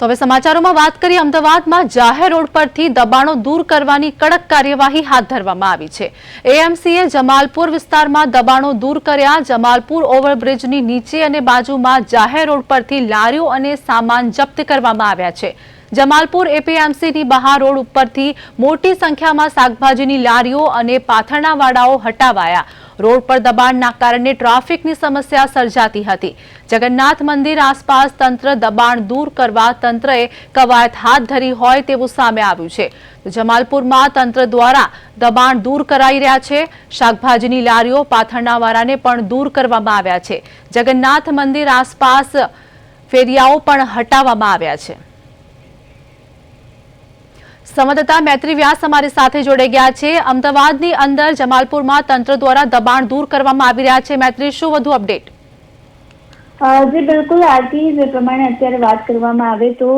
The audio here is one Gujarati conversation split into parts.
તો હવે સમાચારોમાં વાત કરીએ અમદાવાદમાં જાહેર રોડ પરથી દબાણો દૂર કરવાની કડક કાર્યવાહી હાથ ધરવામાં આવી છે। એએમસીએ જમાલપુર વિસ્તારમાં દબાણો દૂર કર્યા। જમાલપુર ઓવરબ્રિજની નીચે અને બાજુમાં જાહેર રોડ પરથી લારીઓ અને સામાન જપ્ત કરવામાં આવ્યા છે। જમાલપુર એપીએમસીની બહાર રોડ ઉપરથી મોટી સંખ્યામાં શાકભાજીની લારીઓ અને પાથરણાવાળાઓ હટાવાયા। રોડ પર દબાણના કારણે ટ્રાફિકની સમસ્યા સર્જાતી હતી। જગન્નાથ મંદિર આસપાસ તંત્ર દબાણ દૂર કરવા તંત્રએ કવાયત હાથ ધરી હોય તેવું સામે આવ્યું છે। જમાલપુરમાં તંત્ર દ્વારા દબાણ દૂર કરાઈ રહ્યા છે। શાકભાજીની લારીઓ પાથરણાવાળાને પણ દૂર કરવામાં આવ્યા છે। જગન્નાથ મંદિર આસપાસ ફેરિયાઓ પણ હટાવવામાં આવ્યા છે। સંવાદદાતા મૈત્રી વ્યાસ અમારી સાથે જોડાઈ ગયા છે। અમદાવાદની અંદર જમાલપુરમાં તંત્ર દ્વારા દબાણ દૂર કરવામાં આવી રહ્યા છે। મૈત્રી, શું વધુ અપડેટ? જી બિલકુલ આરતી, જે પ્રમાણે અત્યારે વાત કરવામાં આવે તો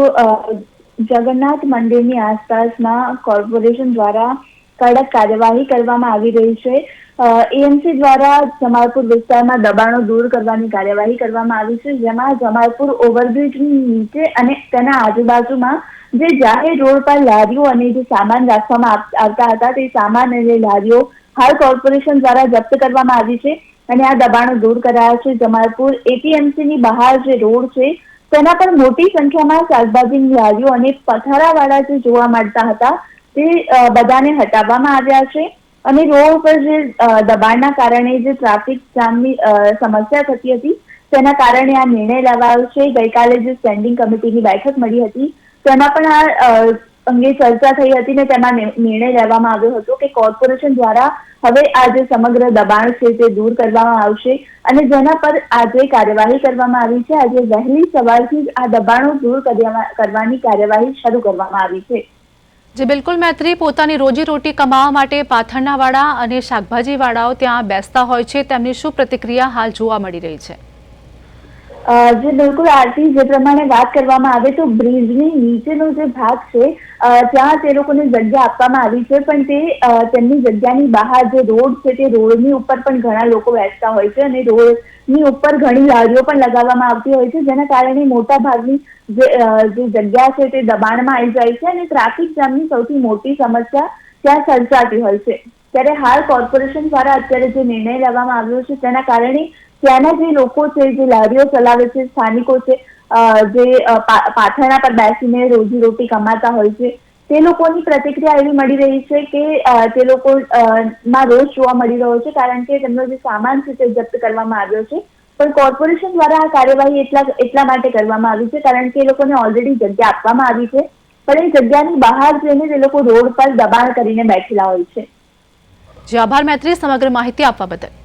જગન્નાથ મંદિરની આસપાસમાં કોર્પોરેશન દ્વારા કડક કાર્યવાહી કરવામાં આવી રહી છે। એએમસી દ્વારા જમાલપુર વિસ્તારમાં દબાણો દૂર કરવાની કાર્યવાહી કરવામાં આવી છે, જેમાં જમાલપુર ઓવરબ્રિજની નીચે અને તેના આજુબાજુમાં જે જાહેર રોડ પર લારીઓ અને જે સામાન રાખવામાં આવતા હતા તે સામાન અને લારીઓ હાલ કોર્પોરેશન દ્વારા જપ્ત કરવામાં આવી છે અને આ દબાણો દૂર કરાયા છે। જમાલપુર એપીએમસીની બહાર જે રોડ છે તેના પર મોટી સંખ્યામાં શાકભાજીની લારીઓ અને પથારાવાળા જે જોવા મળતા હતા તે બધાને હટાવવામાં આવ્યા છે અને રોડ પર જે દબાણના કારણે જે ટ્રાફિક જામની સમસ્યા થતી હતી તેના કારણે આ નિર્ણય લેવાયો છે। ગઈકાલે જે સ્ટેન્ડિંગ કમિટીની બેઠક મળી હતી તેમાં પણ આ અંગે ચર્ચા થઈ હતી ને તેમાં નિર્ણય લેવામાં આવ્યો હતો કે કોર્પોરેશન દ્વારા હવે આ જે સમગ્ર દબાણ છે તે દૂર કરવામાં આવશે અને જેના પર આજે કાર્યવાહી કરવામાં આવી છે। આજે વહેલી સવારથી જ આ દબાણો દૂર કરવાની કાર્યવાહી શરૂ કરવામાં આવી છે। જે બિલકુલ મૈત્રી, પોતાની રોજીરોટી કમાવા માટે પાથરણાવાળા અને શાકભાજીવાળાઓ ત્યાં બેસતા હોય છે, તેમની શું પ્રતિક્રિયા હાલ જોવા મળી રહી છે? જે બિલકુલ આરતી, જે પ્રમાણે વાત કરવામાં આવે તો બ્રિજની નીચેનો જે ભાગ છે ત્યાં તે લોકોને જગ્યા આપવામાં આવી છે, પણ તે તેમની જગ્યાની બહાર જે રોડ છે તે રોડની ઉપર પણ ઘણા લોકો બેસતા હોય છે અને રોડની ઉપર ઘણી લારીઓ પણ લગાવવામાં આવતી હોય છે, જેના કારણે મોટા ભાગની જે જગ્યા છે તે દબાણમાં આવી જાય છે અને ટ્રાફિક જામની સૌથી મોટી સમસ્યા ત્યાં સર્જાતી હોય છે। ત્યારે હાલ કોર્પોરેશન દ્વારા અત્યારે જે નિર્ણય લેવામાં આવ્યો છે તેના કારણે ત્યાંના જે લોકો છે, જે લારીઓ ચલાવે છે, સ્થાનિકો છે, જે પાથરણા પર બેસીને રોજીરોટી કમાતા હોય છે તે લોકોની પ્રતિક્રિયા એવી મળી રહી છે કે તે લોકો માં રોષ જોવા મળી રહ્યો છે, કારણ કે તેમનો જે સામાન છે તે જપ્ત કરવામાં આવ્યો છે। પણ કોર્પોરેશન દ્વારા આ કાર્યવાહી એટલા માટે કરવામાં આવી છે કારણ કે એ લોકોને ઓલરેડી જગ્યા આપવામાં આવી છે, પણ એ જગ્યાની બહાર જઈને તે લોકો રોડ પર દબાણ કરીને બેઠેલા હોય છે। જી આભાર મૈત્રી, સમગ્ર માહિતી આપવા બદલ।